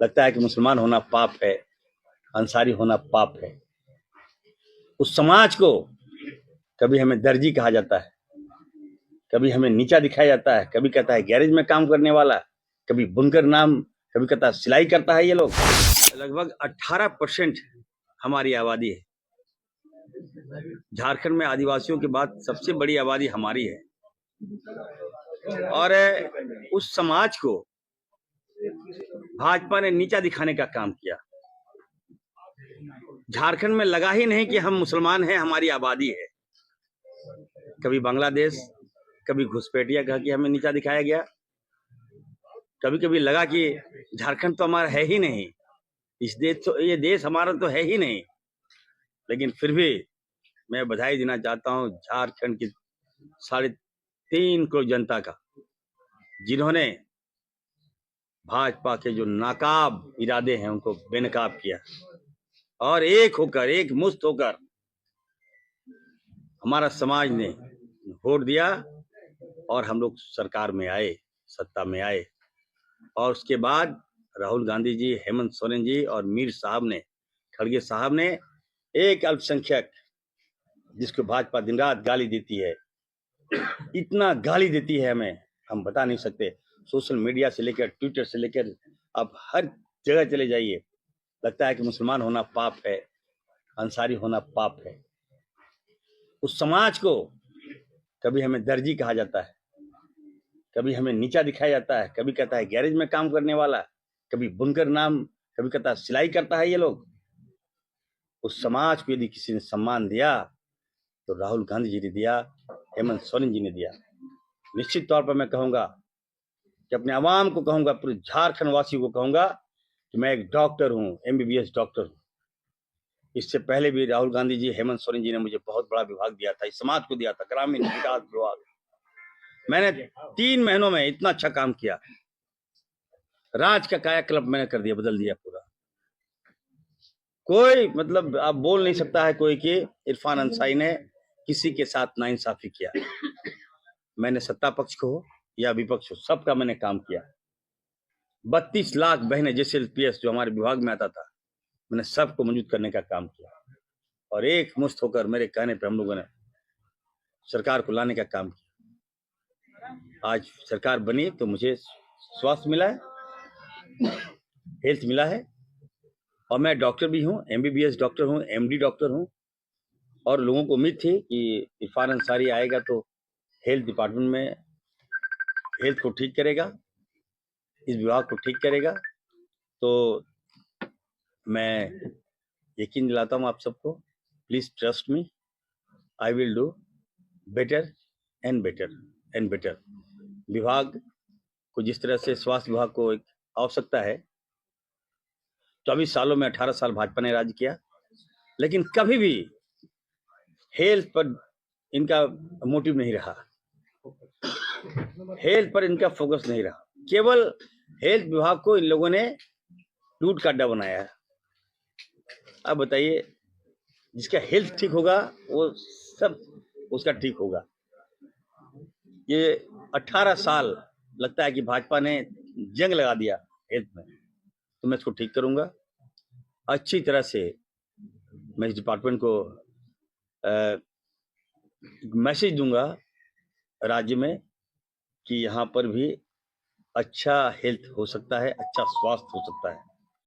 लगता है कि मुसलमान होना पाप है, अंसारी होना पाप है। उस समाज को कभी हमें दर्जी कहा जाता है, कभी हमें नीचा दिखाया जाता है, कभी कहता है गैरेज में काम करने वाला, कभी बुनकर नाम, कभी कहता है सिलाई करता है ये लोग। लगभग 18% हमारी आबादी है। झारखंड में आदिवासियों के बाद सबसे बड़ी आबादी हमारी है और उस समाज को भाजपा ने नीचा दिखाने का काम किया। झारखंड में लगा ही नहीं कि हम मुसलमान हैं, हमारी आबादी है। कभी बांग्लादेश, कभी घुसपैठिया कह के हमें नीचा दिखाया गया। कभी कभी लगा कि झारखंड तो हमारा है ही नहीं, ये देश हमारा तो है ही नहीं। लेकिन फिर भी मैं बधाई देना चाहता हूं झारखंड की 3.5 करोड़ जनता का, जिन्होंने भाजपा के जो नाकाब इरादे हैं उनको बेनकाब किया और एक होकर, एक मुश्त होकर हमारा समाज ने वोट दिया और हम लोग सरकार में आए, सत्ता में आए। और उसके बाद राहुल गांधी जी, हेमंत सोरेन जी और मीर साहब ने, खड़गे साहब ने, एक अल्पसंख्यक जिसको भाजपा दिन रात गाली देती है, इतना गाली देती है हमें, हम बता नहीं सकते। सोशल मीडिया से लेकर, ट्विटर से लेकर, अब हर जगह चले जाइए, लगता है कि मुसलमान होना पाप है, अंसारी होना पाप है। उस समाज को कभी हमें दर्जी कहा जाता है, कभी हमें नीचा दिखाया जाता है, कभी कहता है गैरेज में काम करने वाला, कभी बुनकर नाम, कभी कहता है सिलाई करता है ये लोग। उस समाज को यदि किसी ने सम्मान दिया तो राहुल गांधी जी ने दिया, हेमंत सोरेन जी ने दिया। निश्चित तौर पर मैं कहूंगा कि अपने आवाम को कहूंगा, पूरे झारखंड वासियों को कहूंगा कि मैं एक डॉक्टर हूं, MBBS डॉक्टर हूं। इससे पहले भी राहुल गांधी जी, हेमंत सोरेन जी ने मुझे बहुत बड़ा विभाग दिया था, इस समाज को दिया था, ग्रामीण विकास विभाग। मैंने 3 महीनों में इतना अच्छा काम किया, राज का कायाकल्प मैंने कर दिया, बदल दिया पूरा। कोई मतलब आप बोल नहीं सकता है कोई कि इरफान अंसारी ने किसी के साथ नाइंसाफी किया। मैंने सत्ता पक्ष को हो या विपक्ष हो, सबका मैंने काम किया। 32 लाख बहनें जैसे PS जो हमारे विभाग में आता था, मैंने सबको मौजूद करने का काम किया और एक मुश्त होकर मेरे कहने पे हम लोगों ने सरकार को लाने का काम किया। आज सरकार बनी तो मुझे स्वास्थ्य मिला है, हेल्थ मिला है और मैं डॉक्टर भी हूँ, MBBS डॉक्टर हूँ, MD डॉक्टर हूँ। और लोगों को उम्मीद थी कि इरफान अंसारी आएगा तो हेल्थ डिपार्टमेंट में हेल्थ को ठीक करेगा, इस विभाग को ठीक करेगा। तो मैं यकीन दिलाता हूँ आप सबको, please trust me, I will do better and better and better. विभाग को जिस तरह से स्वास्थ्य विभाग को एक आवश्यकता है, 24 सालों में 18 साल भाजपा ने राज्य किया, लेकिन कभी भी हेल्थ पर इनका मोटिव नहीं रहा, हेल्थ पर इनका फोकस नहीं रहा। केवल हेल्थ विभाग को इन लोगों ने टूट का अड्डा बनाया है। अब बताइए, जिसका हेल्थ ठीक होगा वो सब उसका ठीक होगा। ये 18 साल लगता है कि भाजपा ने जंग लगा दिया हेल्थ में, तो मैं इसको ठीक करूंगा अच्छी तरह से। मैं इस डिपार्टमेंट को मैसेज दूंगा राज्य में कि यहाँ पर भी अच्छा हेल्थ हो सकता है, अच्छा स्वास्थ्य हो सकता है।